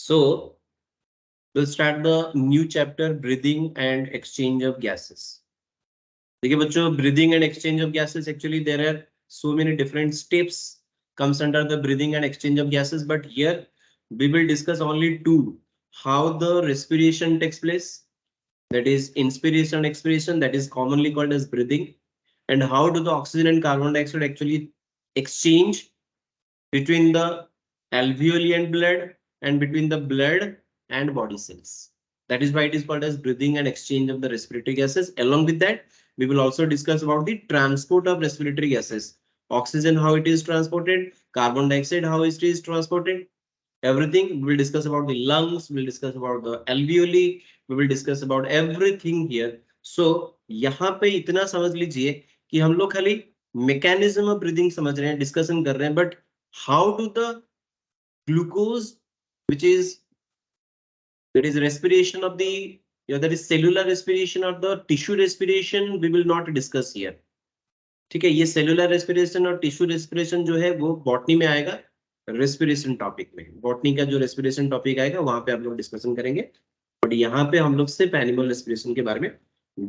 So we'll start the new chapter, breathing and exchange of gases. देखिए बच्चों, breathing and exchange of gases, actually there are so many different steps comes under the breathing and exchange of gases, but here we will discuss only two: how the respiration takes place, that is inspiration and expiration, that is commonly called as breathing, and how do the oxygen and carbon dioxide actually exchange between the alveoli and blood and between the blood and body cells. That is why it is called as breathing and exchange of the respiratory gases. Along with that, we will also discuss about the transport of respiratory gases. Oxygen, how it is transported, carbon dioxide, how it is transported. Everything we will discuss about the lungs, we will discuss about the alveoli, we will discuss about everything here. So यहाँ पे इतना समझ लीजिए कि हम लोग खाली mechanism of breathing समझ रहे हैं, डिस्कशन कर रहे हैं, but how do the glucose, which is that is respiration of the, that is cellular respiration or the tissue respiration, we will not discuss here. ठीक है, ये सेलुलर रेस्पिरेशन और टिश्यू रेस्पिरेशन जो है वो बॉटनी में आएगा, रेस्पिरेशन टॉपिक में। बॉटनी का जो रेस्पिरेशन टॉपिक आएगा वहां पे आप लोग डिस्कशन करेंगे, बट यहाँ पे हम लोग सिर्फ एनिमल रेस्पिरेशन के बारे में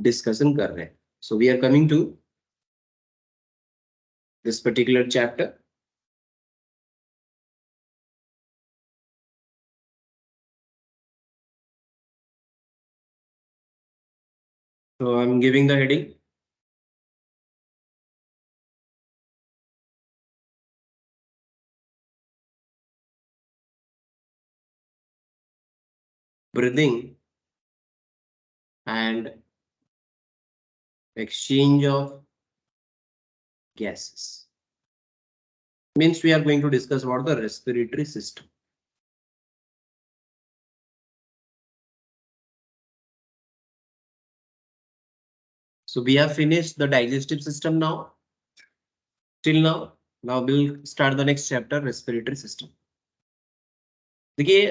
डिस्कशन कर रहे हैं। So we are coming to this particular chapter. So I'm giving the heading. Breathing and exchange of gases. Means we are going to discuss about the respiratory system. So we have finished the digestive system now. Till now, we'll start the next chapter, respiratory system. देखिए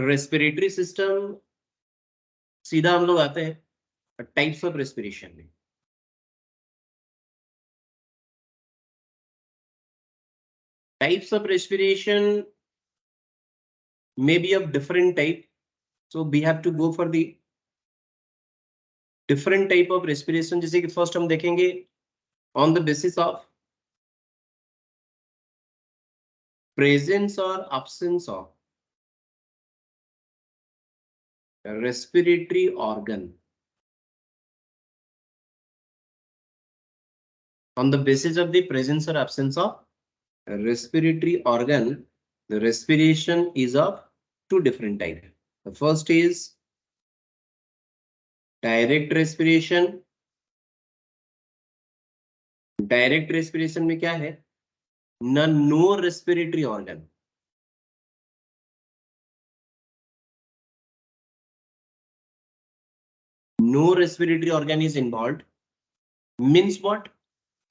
respiratory system सीधा हम लोग आते हैं types of respiration में। Types of respiration may be of different type, so we have to go for the different type of respiration. जैसे कि first हम देखेंगे on the basis of presence or absence of respiratory organ. On the basis of the presence or absence of respiratory organ, the respiration is of two different types. The first is direct respiration. Direct respiration में क्या है? No respiratory organ. No respiratory organ is involved. Means what?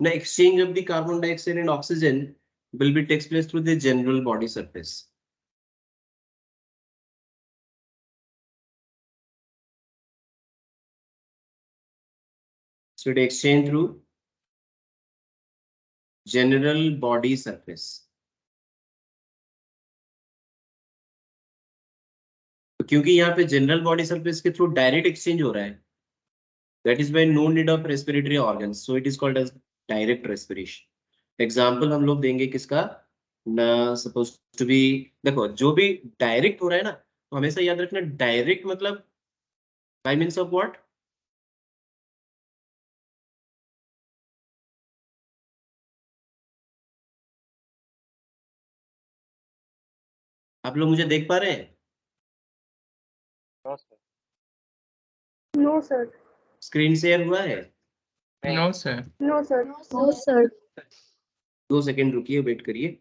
The exchange of the carbon dioxide and oxygen will be takes place through the general body surface. So it exchange through general body surface. तो क्योंकि यहाँ पे general body surface के through direct exchange हो रहा है, that is why no need of respiratory organs, so it is called as direct respiration. Example हम लोग देंगे किसका ना, सपोज टू बी, देखो जो भी डायरेक्ट हो रहा है ना, तो हमेशा याद रखना डायरेक्ट मतलब बाय मींस ऑफ व्हाट, आप लोग मुझे देख पा रहे हैं? No sir. स्क्रीन शेयर हुआ है? No sir. No sir. No sir. 2 second रुकिए, वेट करिए।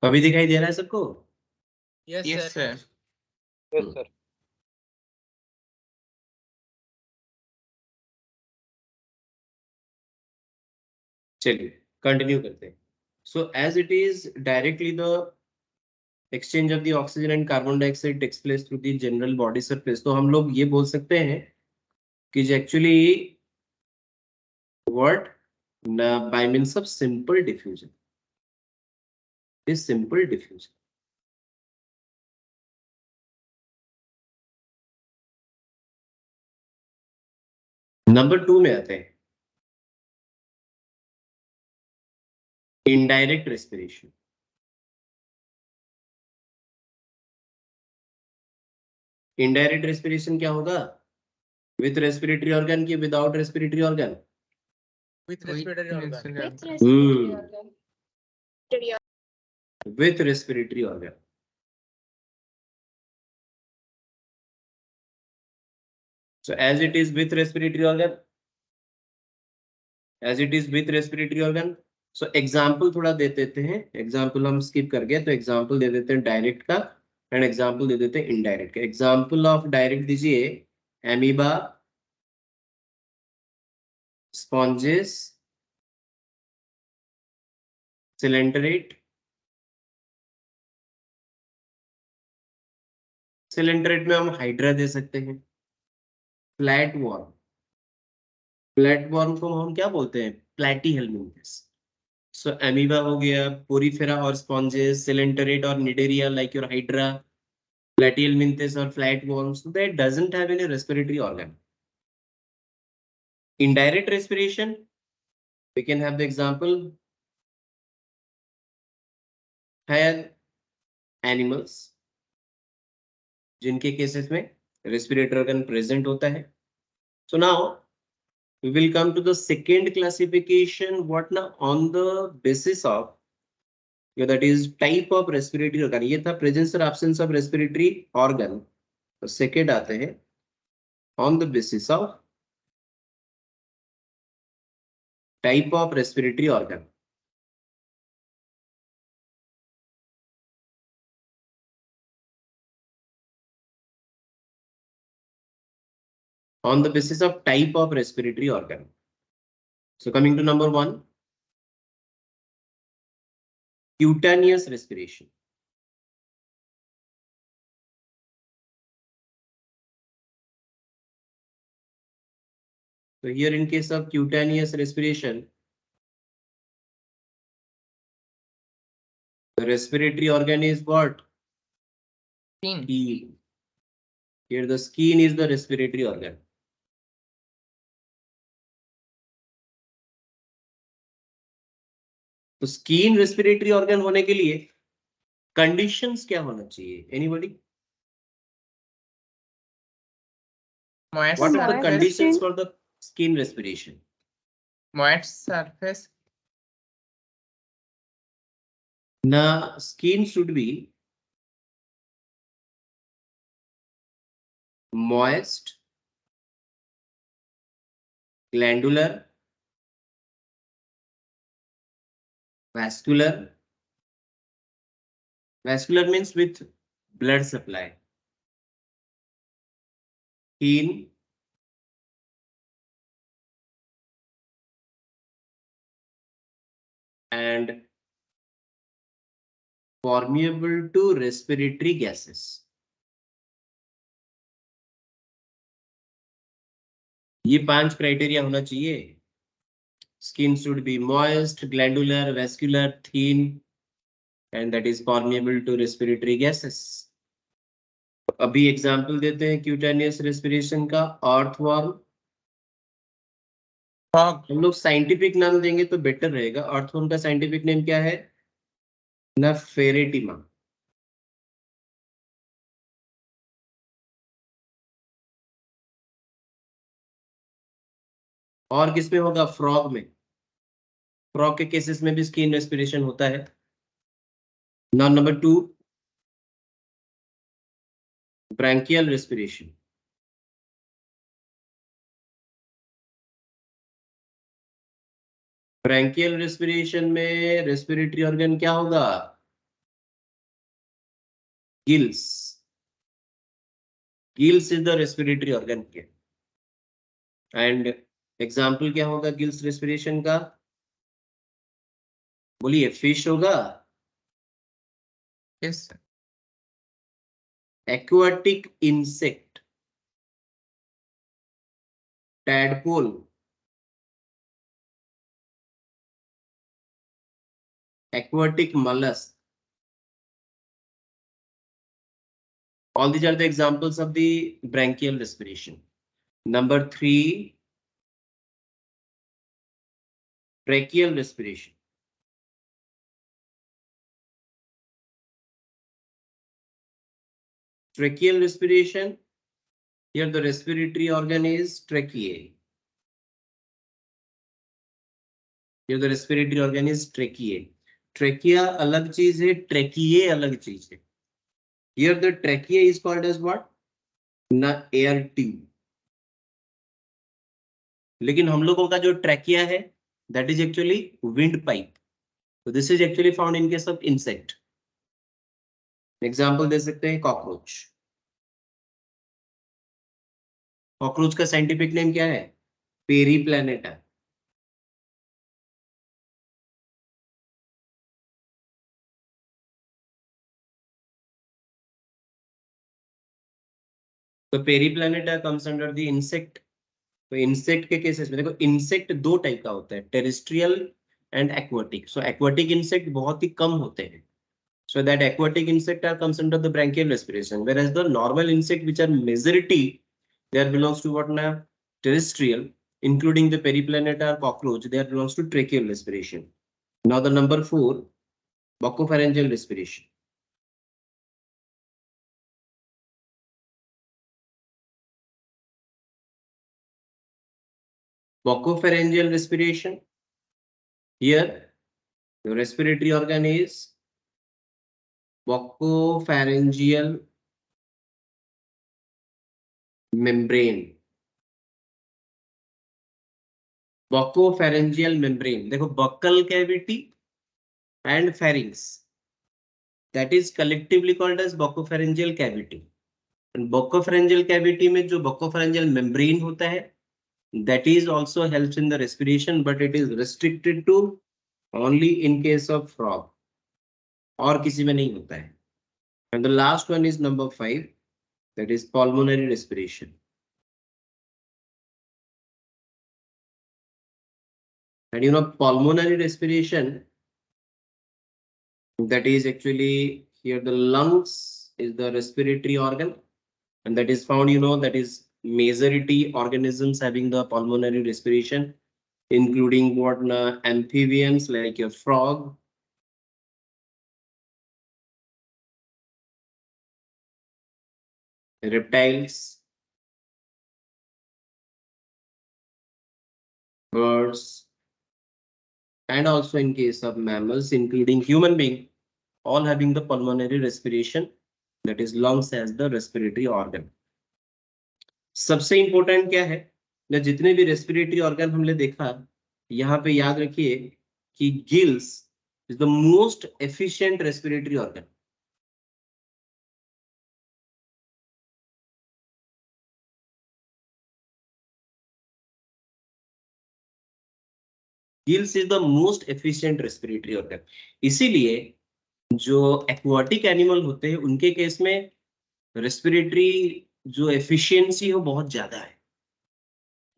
अभी दिखाई दे रहा है सबको? Yes sir. Yes sir. चलिए कंटिन्यू करते हैं. So as it is directly the exchange of the oxygen and carbon dioxide takes place through the general body surface, तो हम लोग ये बोल सकते हैं कि actually what by means of simple diffusion is simple diffusion. Number 2 में आते हैं इनडायरेक्ट रेस्पिरेशन. इनडायरेक्ट रेस्पिरेशन क्या होगा? विथ रेस्पिरेटरी ऑर्गन की without respiratory organ? With respiratory organ. With respiratory organ. So as it is with respiratory organ, so example थोड़ा दे देते हैं. example हम skip कर गए, तो example दे देते हैं direct का and example दे देते हैं indirect का. example of direct दीजिए amoeba, sponges, cylindrate. cylindrate में हम हाइड्रा दे सकते हैं. फ्लैट वॉर्म, फ्लैट वॉर्म को हम क्या बोलते हैं? Platy helminths. सो एमीबा हो गया, पोरीफेरा और स्पॉन्जेस, सिलेंटरेट और Cnidaria like your hydra, platyhelminthes or flatworms, that doesn't have any respiratory organ. Indirect respiration, we can have the example higher animals जिनके केसेस में respiratory organ present होता है. So now we will come to the second classification. What now? On the basis of that is type of respiratory organ. ये था presence or absence of respiratory organ. तो second आते हैं on the basis of type of respiratory organ. On the basis of type of respiratory organ. So coming to number 1, cutaneous respiration. So here in case of cutaneous respiration, the respiratory organ is what? Skin. Skin. Here the skin is the respiratory organ. तो skin respiratory organ होने के लिए conditions क्या होना चाहिए? Anybody? Moist What are the surface. conditions for the skin respiration? Moist surface. Now skin should be moist, glandular, vascular. Vascular means with blood supply. Keen, and permeable to respiratory gases. ये 5 criteria होना चाहिए. Skin should be moist, glandular, vascular, thin, and that is permeable to respiratory gases. अभी example देते हैं cutaneous respiration का. Earthworm. Fog. हम लोग scientific नाम देंगे तो बेटर रहेगा. अर्थवॉर्म का साइंटिफिक नेम क्या है? नेफेरेटिमा. और किसमें होगा? फ्रॉग में. फ्रॉग के केसेस में भी स्किन रेस्पिरेशन होता है. Now number 2, branchial respiration. Branchial respiration में रेस्पिरेटरी ऑर्गन क्या होगा? Gills. Gills is the respiratory organ के. एंड एग्जाम्पल क्या होगा गिल्स रेस्पिरेशन का? बोलिए फिश होगा, Yes, sir. Aquatic insect, tadpole, aquatic mollusk. All these are the examples of the branchial respiration. Number 3, tracheal respiration. Tracheal respiration, here the respiratory organ is tracheae. Here the respiratory organ is tracheae. Trachea अलग चीज है, tracheae अलग चीज है. Here the trachea is called as what? Na air tube. लेकिन हम लोगों का जो trachea है, that is actually windpipe. So this is actually found in case of insect. Example दे सकते हैं cockroach. कॉकरोच का साइंटिफिक नेम क्या है? पेरीप्लैनेटा. तो Periplaneta comes under the insect. तो इंसेक्ट के केसेस में देखो, इंसेक्ट दो टाइप का होता है, terrestrial and aquatic. So aquatic insect बहुत ही कम होते हैं. So that aquatic insect are comes under the branchial respiration, whereas the normal insect which are majority, they belongs to what now? Terrestrial, including the periplaneta or cockroach, they belongs to tracheal respiration. Now the number 4, buccopharyngeal respiration. Buccopharyngeal respiration. Here the respiratory organ is buccopharyngeal membrane. Buccopharyngeal membrane. देखो buccal cavity and pharynx, that is collectively called as buccopharyngeal cavity. And buccopharyngeal cavity में जो buccopharyngeal membrane होता है, that is also helps in the respiration, but it is restricted to only in case of frog. और किसी में नहीं होता है. And the last one is number 5, that is pulmonary respiration. And you know, pulmonary respiration, that is actually here the lungs is the respiratory organ, and that is found, you know, that is majority organisms having the pulmonary respiration, including what amphibians like your frog, reptiles, birds, and also in case of mammals, including human being, all having the pulmonary respiration, that is lungs as the respiratory organ. सबसे important क्या है, ना जितने भी respiratory organ हमने देखा, यहाँ पे याद रखिए कि gills is the most efficient respiratory organ. Gills is the most efficient respiratory organ. इसीलिए जो एक्वाटिक एनिमल होते हैं उनके केस में रेस्पिरेटरी जो एफिशिएंसी हो बहुत ज्यादा है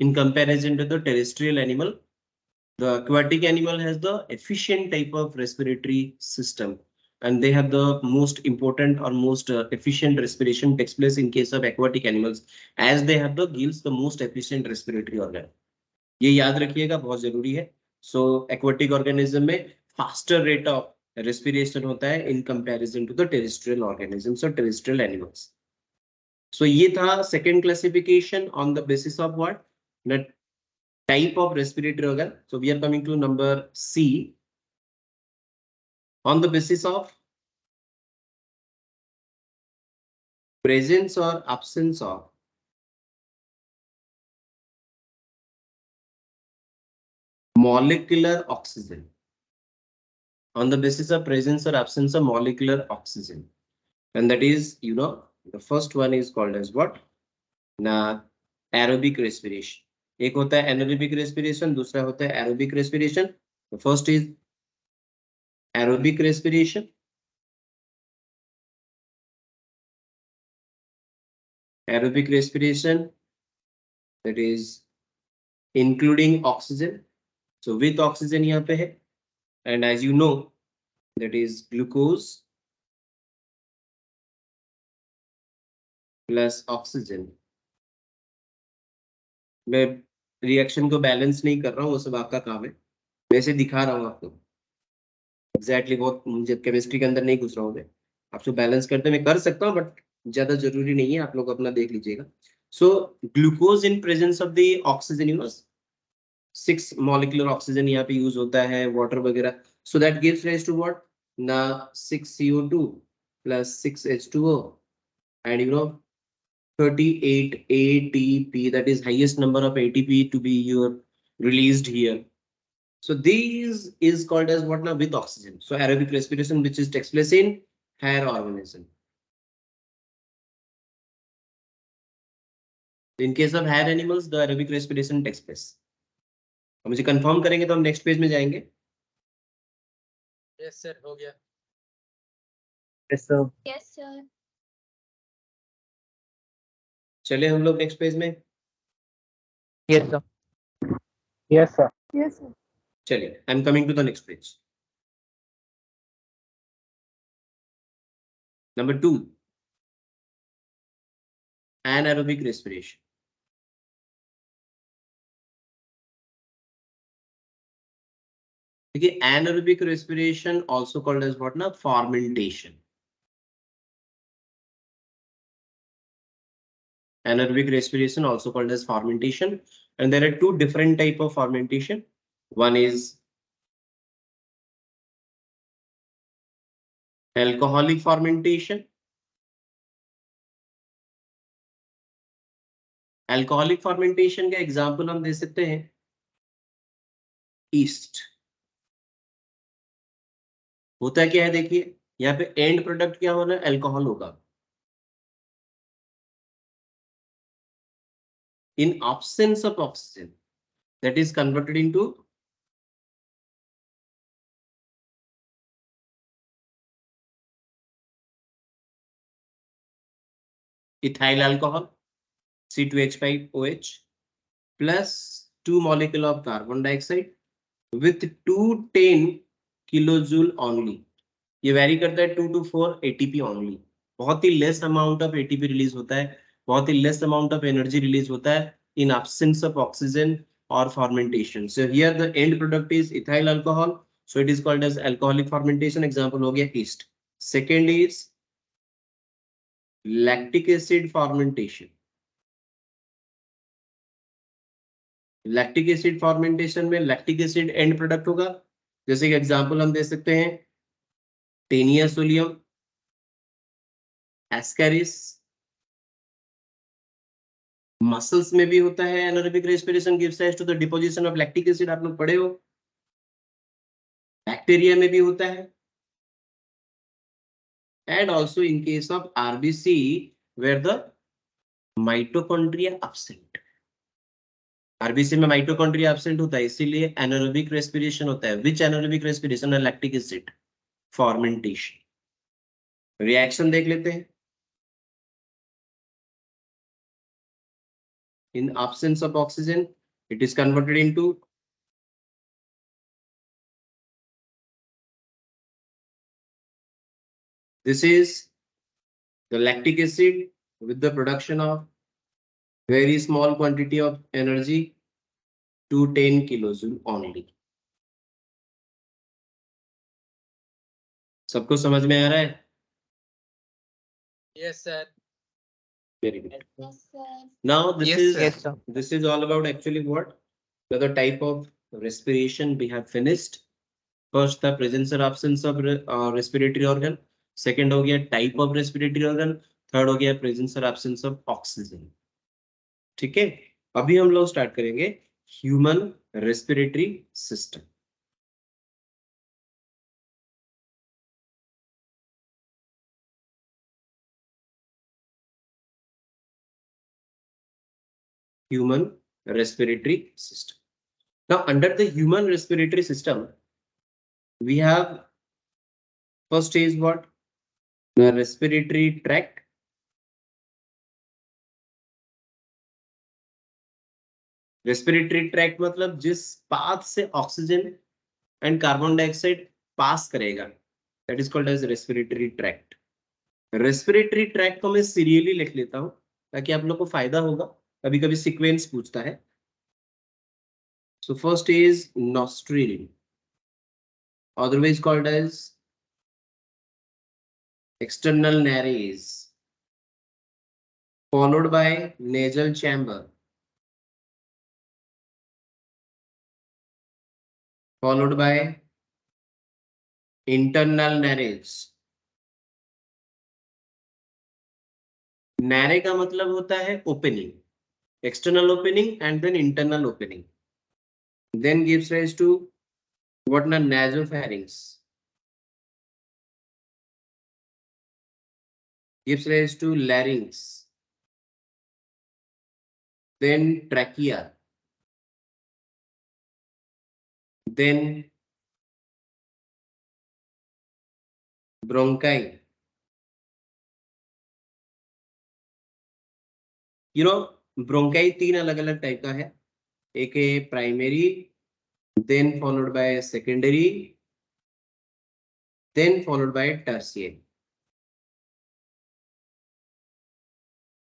in comparison to the terrestrial animal. The aquatic animal has the efficient type of respiratory system, and they have the most important or most efficient respiration takes place in case of aquatic animals, as they have the gills, the most efficient respiratory organ. ये याद रखिएगा, बहुत जरूरी है. So aquatic organism में faster rate of respiration होता है in comparison to the terrestrial organisms or terrestrial animals. So ये था second classification on the basis of what? The type of respiratory organ. So we are coming to number C, on the basis of presence or absence of molecular oxygen. On the basis of presence or absence of molecular oxygen, and that is, you know, the first one is called as what? Na aerobic respiration. एक होता है anaerobic respiration, दूसरा होता है aerobic respiration. The first is Aerobic respiration. Aerobic respiration, that is including oxygen. So with oxygen यहाँ पे है, and as you know, that is glucose plus oxygen. मैं रिएक्शन को बैलेंस नहीं कर रहा हूँ, वो सब आपका काम है, वैसे दिखा रहा हूँ आपको एग्जैक्टली। बहुत मुझे केमिस्ट्री के अंदर नहीं घुस रहा हूँ मैं, आपको बैलेंस करते मैं कर सकता हूँ, बट ज्यादा जरूरी नहीं है, आप लोग अपना देख लीजिएगा। So glucose in presence of the oxygen, you know 6 molecular oxygen यहाँ पे यूज होता है, वाटर वगैरह, so that gives rise to what, ना 6 CO2 plus 6 H2O, and you know 38 ATP, that is highest number of ATP to be released here. So these is called as what now, with oxygen. So aerobic respiration, which is takes place in higher organism. In case of higher animals, the aerobic respiration takes place. अब मुझे confirm करेंगे तो हम next page में जाएंगे। Yes sir, हो गया। Yes sir. Yes, sir. चले हम लोग नेक्स्ट पेज में। Yes sir. Yes, sir. Yes, sir. चलिए, I am coming to the next page. Number 2, anaerobic respiration. देखिए, anaerobic respiration also called as what ना, fermentation. Anaerobic respiration also called as fermentation, and there are two different type of fermentation. One is alcoholic fermentation. Alcoholic fermentation का example हम दे सकते हैं east. होता क्या है, देखिए यहाँ पे एंड प्रोडक्ट क्या होना है, अल्कोहल होगा। In absence of oxygen, that is converted into ethyl alcohol, C2H5OH, plus 2 molecule of carbon dioxide with 210 kilojoule only. ये वैरी करता है 2 to 4 ATP only. बहुत ही less amount of ATP release होता है, बहुत ही less amount of energy release होता है in absence of oxygen or fermentation. So here the end product is ethyl alcohol, so it is called as alcoholic fermentation. Example हो गया yeast. Second is lactic acid fermentation. Lactic acid fermentation में lactic acid and product होगा, जैसे कि example हम दे सकते हैं Taenia solium, Ascaris. Muscles में भी होता है anaerobic respiration gives rise to the deposition of lactic acid, आप लोग पढ़े हो। बैक्टीरिया में भी होता है, and also in case of RBC where the mitochondria absent. RBC में माइटोकॉन्ड्रिया एब्सेंट होता है, इसीलिए एनारोबिक रेस्पिरेशन होता है। विच एनारोबिक रेस्पिरेशन है, लैक्टिक एसिड फॉर्मेंटेशन। रिएक्शन देख लेते हैं। In absence of oxygen, it is converted into this is the lactic acid with the production of very small quantity of energy, 210 kilojoule only. सबको समझ में आ रहा है? Yes sir. Very good. Yes, sir. Now this Yes, is sir. Yes, sir. this is all about actually what the type of respiration we have finished. First the presence or absence of respiratory organ. Second हो गया type of respiratory organ. Third हो गया presence or absence of oxygen. ठीक है, अभी हम लोग start करेंगे human respiratory system. Human respiratory system. Now under the human respiratory system we have First is what? The respiratory tract. Respiratory tract मतलब जिस पाथ से oxygen and carbon dioxide pass करेगा, that is called as respiratory tract. Respiratory tract को मैं serially लिख लेता हूं ताकि आप लोग को फायदा होगा, कभी कभी सीक्वेंस पूछता है। So first is nostril, otherwise called as external nares, followed by nasal chamber, followed by internal nares। नैरे का मतलब होता है opening, external opening and then internal opening, then gives rise to what na nasopharynx, gives rise to larynx, then trachea, then bronchi। You know bronchi तीन अलग अलग type का है, एक है primary, then followed by secondary, then followed by tertiary.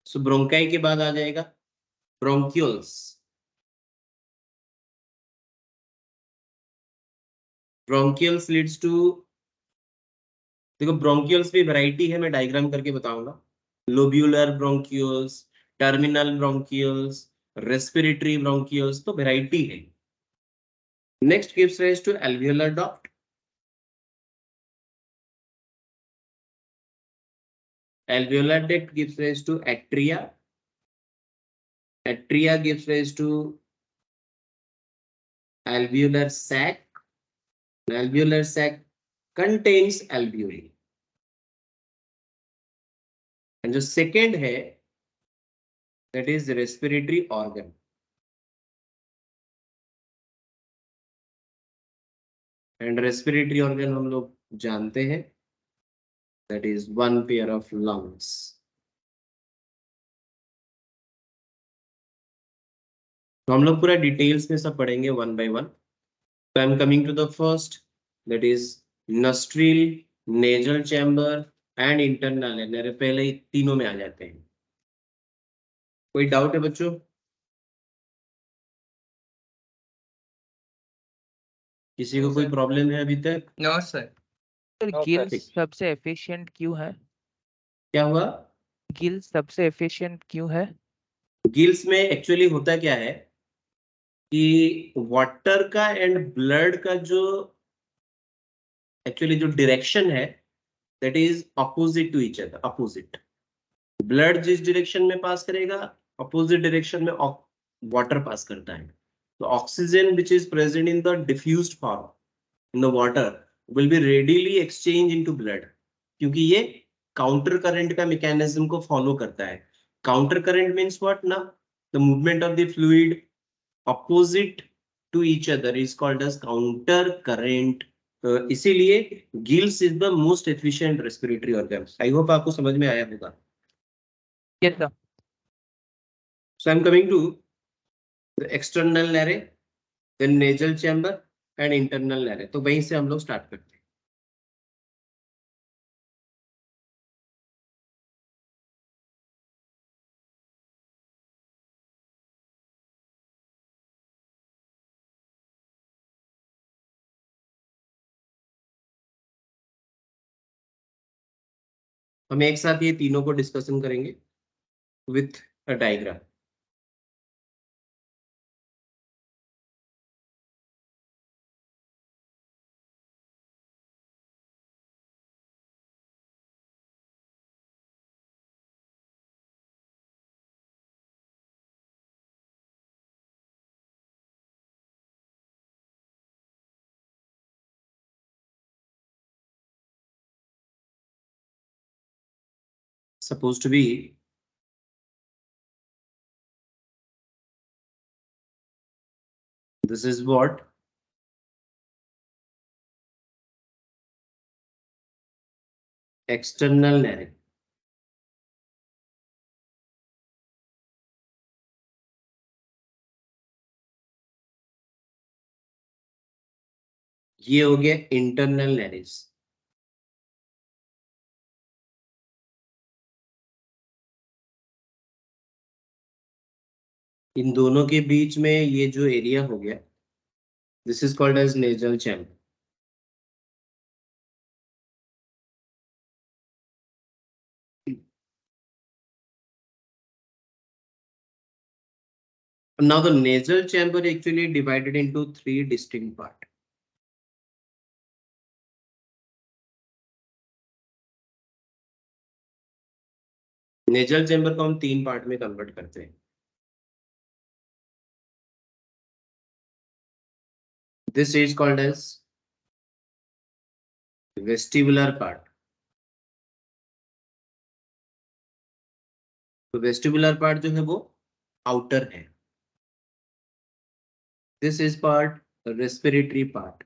So bronchi के बाद आ जाएगा ब्रोंक्यूल्स। ब्रोंक्यूल्स लीड्स टू, देखो ब्रोंक्यूल्स भी वैरायटी है, मैं डायग्राम करके बताऊंगा। Lobular bronchioles, terminal bronchioles, respiratory bronchioles, तो वैरायटी है। Next gives rise to alveolar duct, alveolar duct gives rise to atria, atria gives rise to alveolar sac, alveolar sac contains alveoli, and जो second है that is respiratory organ। and respiratory organ हम लोग जानते हैं, that is one pair of lungs। तो हम लोग पूरा डिटेल्स में सब पढ़ेंगे one by one. So I'm coming to the first, that is nostril, nasal chamber and internal है, पहले ही तीनों में आ जाते हैं। कोई डाउट है बच्चों? किसी को कोई प्रॉब्लम है अभी तक? No sir. Sir No, gills sir. सबसे एफिशिएंट क्यों है? क्या हुआ? गिल्स सबसे एफिशिएंट क्यों है? गिल्स में एक्चुअली होता क्या है कि वाटर का एंड ब्लड का जो एक्चुअली जो डायरेक्शन है, that is opposite to each other. Opposite, blood जिस डायरेक्शन में पास करेगा, अपोजिट डायरेक्शन में वाटर पास करता है। तो oxygen which is present in the diffused form in the water will be readily exchanged into blood, क्योंकि ये counter current का मैकेनिज्म को फॉलो करता है। काउंटर करंट मींस व्हाट ना, the movement of the fluid opposite to each other is called as counter current. इसीलिए gills is the most efficient respiratory organ. I hope आपको समझ में आया होगा। Yes sir. So I am coming to the external nares, then nasal chamber and internal nares. तो वहीं से हम लोग स्टार्ट करते हैं। हम एक साथ ये तीनों को डिस्कशन करेंगे with a diagram. Supposed to be this is what external nares. ये हो गया इंटरनल नैरिंग। इन दोनों के बीच में ये जो एरिया हो गया, this is called as nasal chamber. Now the nasal chamber actually divided into three distinct parts. Nasal chamber को हम तीन पार्ट में कन्वर्ट करते हैं। This is called as vestibular part. तो वेस्टिबुलर पार्ट जो है वो आउटर है। This is part respiratory part.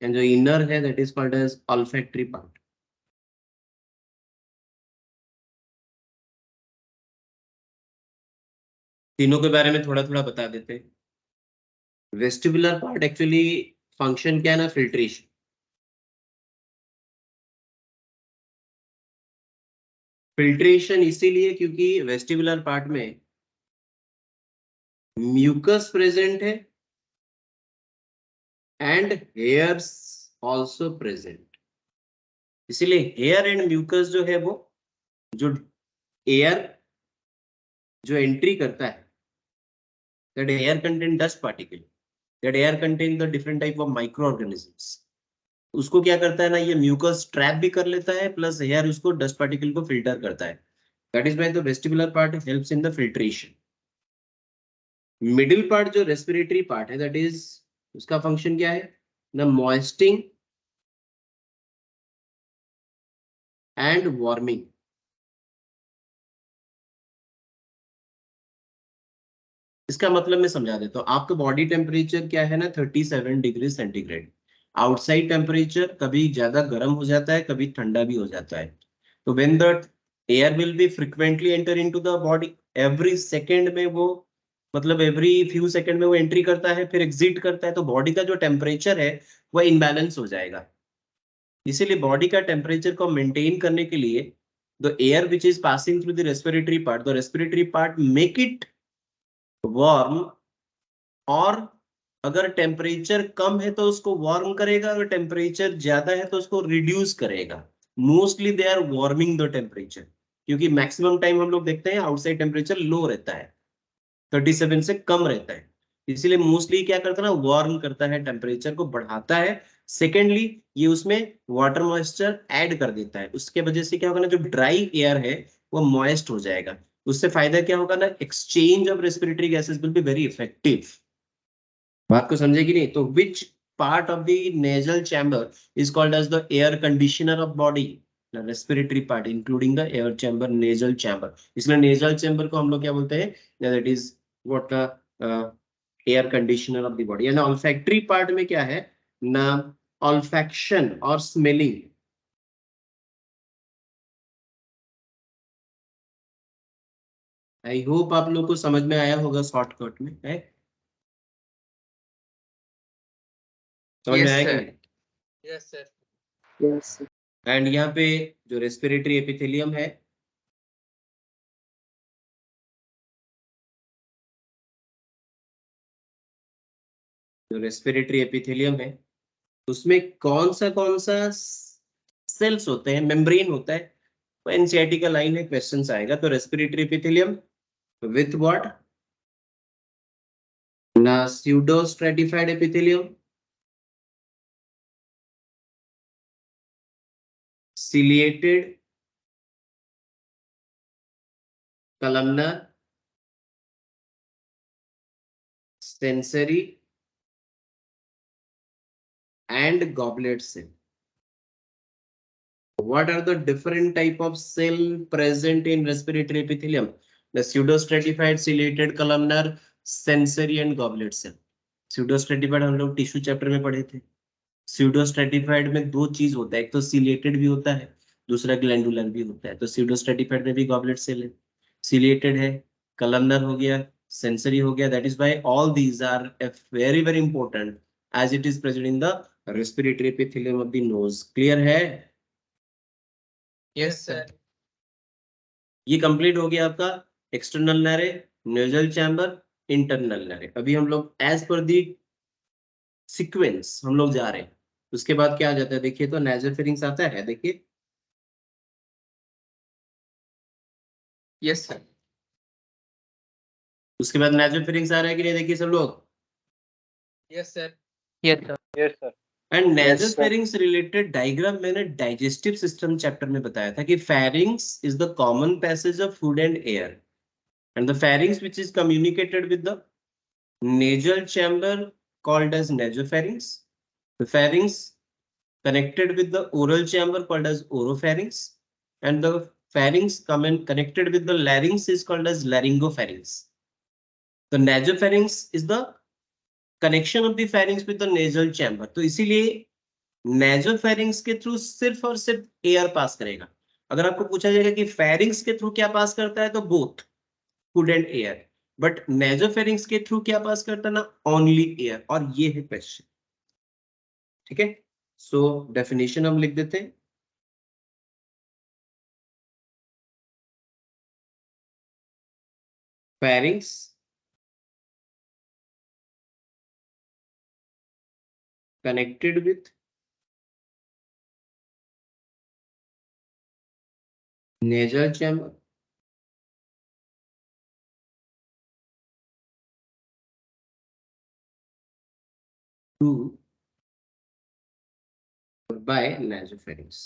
And जो इनर है that is called as olfactory part. तीनों के बारे में थोड़ा थोड़ा बता देते हैं। वेस्टिबुलर पार्ट एक्चुअली फंक्शन क्या है ना, फिल्ट्रेशन। फिल्ट्रेशन इसीलिए क्योंकि वेस्टिबुलर पार्ट में म्यूकस प्रेजेंट है एंड हेयर्स आल्सो प्रेजेंट। इसीलिए हेयर एंड म्यूकस जो है वो जो एयर जो एंट्री करता है, that air contain dust particle, that air contain the different type of micro organisms. उसको क्या करता है ना, ये म्यूकस ट्रैप भी कर लेता है प्लस हेयर उसको डस्ट पार्टिकल को फिल्टर करता है। That is why the vestibular part helps in the filtration. Middle part जो रेस्पिरेटरी पार्ट है, दैट इज उसका फंक्शन क्या है ना, मॉइस्टिंग एंड वार्मिंग। इसका मतलब मैं समझा देता हूँ। आपका बॉडी टेम्परेचर क्या है ना, 37 डिग्री सेंटीग्रेड। आउटसाइड टेम्परेचर कभी ज्यादा गर्म हो जाता है, कभी ठंडा भी हो जाता है। तो when the air will be frequently enter into the body, every second में वो मतलब एवरी फ्यू सेकेंड में वो एंट्री करता है फिर एग्जिट करता है, तो बॉडी का जो टेम्परेचर है वो इनबैलेंस हो जाएगा। इसीलिए बॉडी का टेम्परेचर को मेंटेन करने के लिए the air which is passing through the respiratory part, the respiratory part make it warm, और अगर टेम्परेचर कम है तो उसको वार्म करेगा, अगर टेम्परेचर ज्यादा है तो उसको रिड्यूस करेगा। Mostly they are warming the temperature, क्योंकि मैक्सिमम टाइम हम लोग देखते हैं आउटसाइड टेम्परेचर लो रहता है, 37 से कम रहता है। इसीलिए मोस्टली क्या करता है ना, वार्म करता है, टेम्परेचर को बढ़ाता है। सेकेंडली ये उसमें वाटर मॉइस्चर ऐड कर देता है, उसके वजह से क्या होगा ना, जो ड्राई एयर है वो मॉइस्ट हो जाएगा। उससे फायदा क्या होगा ना, exchange of respiratory gases will be very effective. बात को समझे कि नहीं? तो which part of the nasal chamber is called as the air conditioner of body? Respiratory part including the air chamber, nasal chamber. इसलिए नेजल चैम्बर को हम लोग क्या बोलते हैं, that is what the air conditioner of the body. And olfactory part में क्या है ना, ऑल्फैक्शन और स्मेलिंग। आई होप आप लोग को समझ में आया होगा, शॉर्टकट में है, समझ में आया कि नहीं? Yes sir. Yes. एंड यहाँ पे जो रेस्पिरेटरी एपिथेलियम है, जो रेस्पिरेटरी एपिथेलियम है उसमें कौन सा सेल्स होते हैं, मेम्ब्रेन होता है। तो एनसीईआरटी का लाइन है, क्वेश्चंस आएगा। तो रेस्पिरेटरी एपिथेलियम विथ व्हाट ना, pseudo stratified epithelium, ciliated columnar, sensory and goblet cell. What are the different type of cell present in respiratory epithelium? The pseudostratified, ciliated, columnar, sensory and goblet cell. स्यूडोस्ट्रेटिफाइड हम लोग tissue chapter में पढ़े थे। स्यूडोस्ट्रेटिफाइड में दो चीज होता है, एक तो सिलिएटेड भी होता है, दूसरा ग्लैंडुलर भी होता है। तो स्यूडोस्ट्रेटिफाइड में भी गॉबलेट सेल है, सिलिएटेड है, कलमनर हो गया, सेंसरी हो गया। That is why all these are very very important as it is present in the respiratory epithelium of the nose. Clear है? Yes sir. ये कंप्लीट हो गया आपका external nares, nasal chamber, internal nares. अभी हम लोग एज पर दी sequence हम लोग जा रहे हैं। उसके बाद क्या आ जाता है देखिए, तो नेजोफेरिंक्स आता है, देखिए। Yes sir. उसके बाद नेजोफेरिंक्स आ रहा है कि नहीं, देखिए सब लोग। Yes sir. Yes sir. Yes, sir. And Yes, sir. Nasopharynx related diagram मैंने डाइजेस्टिव सिस्टम चैप्टर में बताया था कि pharynx is the common passage of food and air, and the pharynx which is communicated with the nasal chamber called as nasopharynx. The pharynx connected with the oral chamber called as oropharynx, and the pharynx connected with the larynx is called as laryngopharynx. The nasopharynx is the connection of the pharynx with the nasal chamber. तो इसीलिए nasopharynx के through सिर्फ और सिर्फ air pass करेगा। अगर आपको पूछा जाएगा कि pharynx के थ्रू क्या पास करता है, तो both food and air. But nasopharynx के थ्रू क्या पास करता है ना, ओनली एयर। और ये है क्वेश्चन, ठीक है। सो डेफिनेशन हम लिख देते हैं। Pharynx connected with nasal chamber to by nasopharynx.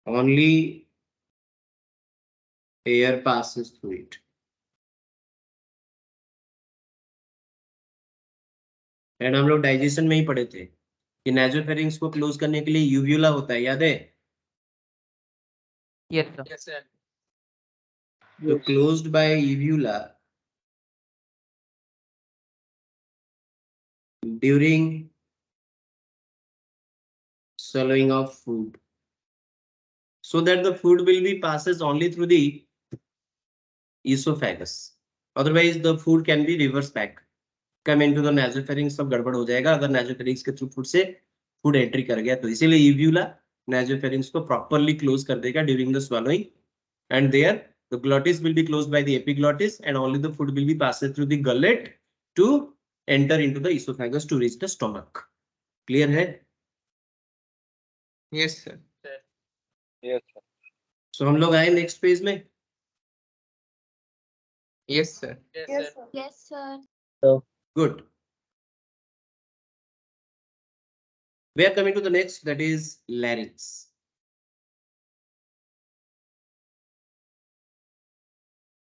Only air passes through it. And हम लोग डाइजेशन में ही पढ़े थे कि नासोफेरिंक्स को क्लोज करने के लिए यूव्यूला होता है, याद है? Yes sir. Yes sir. तो closed by uvula during swallowing of food, so that the food will be passes only through the esophagus. Otherwise the food can be reverse back come into the nasopharynx, सब गड़बड़ हो जाएगा अगर nasopharynx के through food से food entry कर गया। तो इसीलिए यूव्यूला nasopharynx को प्रॉपर्ली क्लोज कर देगा during the swallowing, and there the glottis will be closed by the epiglottis, and only the food will be passed through the gullet to enter into the esophagus to reach the stomach. Clear है? Yes sir. Yes, sir. So हम लोग आए next page में। Yes sir. Yes, sir. Yes, sir. Good. We are coming to the next, that is larynx.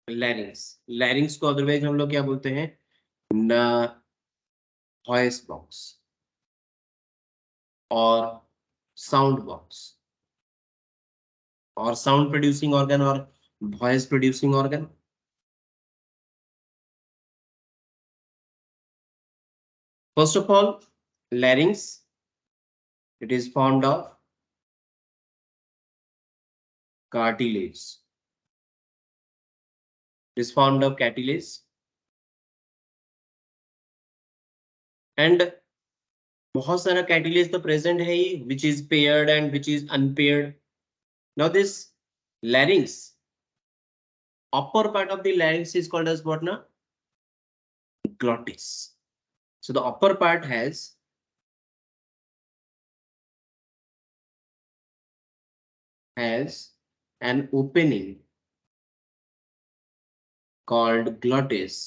larynx को otherwise हम लोग क्या बोलते हैं, वॉइस बॉक्स और साउंड बॉक्स और साउंड प्रोड्यूसिंग ऑर्गन और voice producing organ. First of all, larynx, it is formed of cartilage. It is formed of cartilage, and बहुत सारा cartilage तो present है ही, which is paired and which is unpaired. Now this larynx, upper part of the larynx is called as what now? Glottis. So the upper part has an opening called glottis,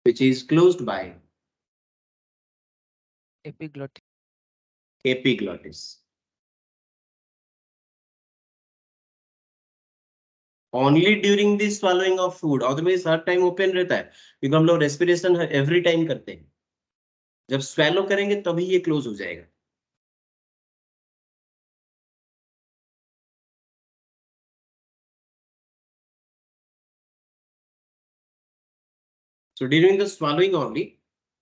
which is closed by epiglottis. epiglottis. Only during the swallowing of food, otherwise her time open रहता है, क्योंकि हम लोग respiration every time करते हैं। जब swallow करेंगे तभी ये क्लोज हो जाएगा। So during the swallowing only,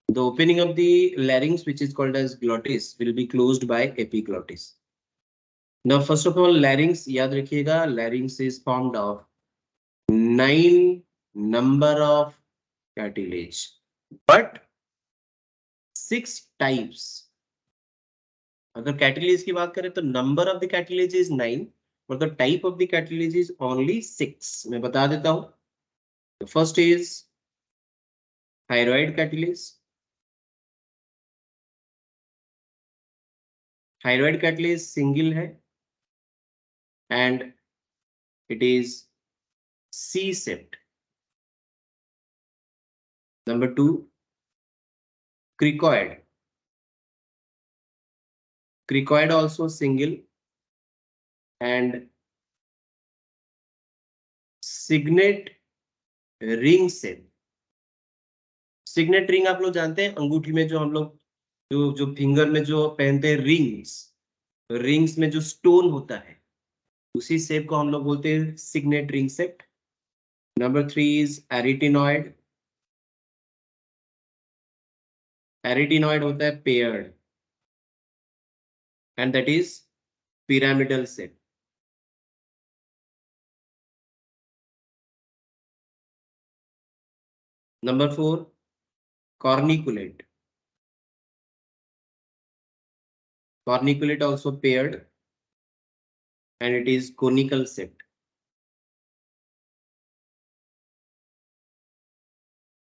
the opening of the larynx, which is called as glottis, will be closed by epiglottis. Now, first of all, larynx, याद रखिएगा, larynx is formed of 9 number of cartilage, but 6 types. अगर cartilage की बात करें तो number of the cartilage is 9, but the type of the cartilage is only 6. मैं बता देता हूँ. The first is thyroid cartilage. Thyroid cartilage single है and it is C-shaped. Number 2, cricoid. Cricoid also single and signet ring shape. Signet ring आप लोग जानते हैं, अंगूठी में जो हम लोग जो फिंगर में जो पहनते हैं रिंग्स में जो स्टोन होता है, उसी शेप को हम लोग बोलते हैं signet ring shape. Number 3 is arytenoid. Arytenoid होता है paired and that is pyramidal shape. Number 4 corniculate. Corniculate also paired and it is conical shaped.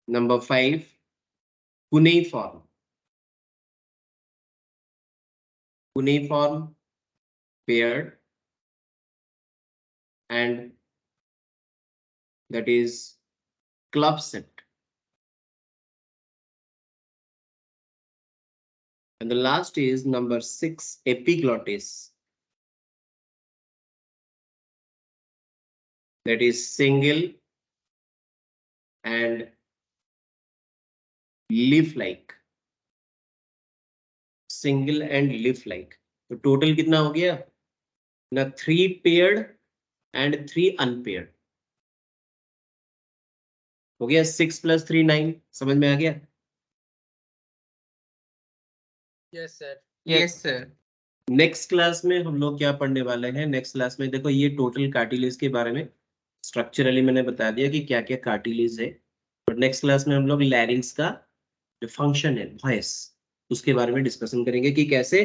Number 5 cuneiform. Cuneiform paired and that is club shaped. And the last is number 6 epiglottis. That is single and leaf-like. Single and leaf-like. तो total कितना हो गया ना? 3 paired and 3 unpaired. हो गया 6 + 3 9. समझ में आ गया? Yes sir. Yes sir. Next class में हम लोग क्या पढ़ने वाले हैं? नेक्स्ट क्लास में देखो, ये टोटल कार्टिलेज के बारे में स्ट्रक्चरली मैंने बता दिया कि क्या क्या कार्टिलेज है, बट नेक्स्ट क्लास में हम लोग लैरिंक्स का जो फंक्शन है वॉइस, उसके बारे में डिस्कशन करेंगे कि कैसे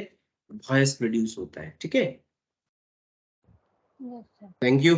वॉइस प्रोड्यूस होता है. ठीक है, Yes, sir. Thank you.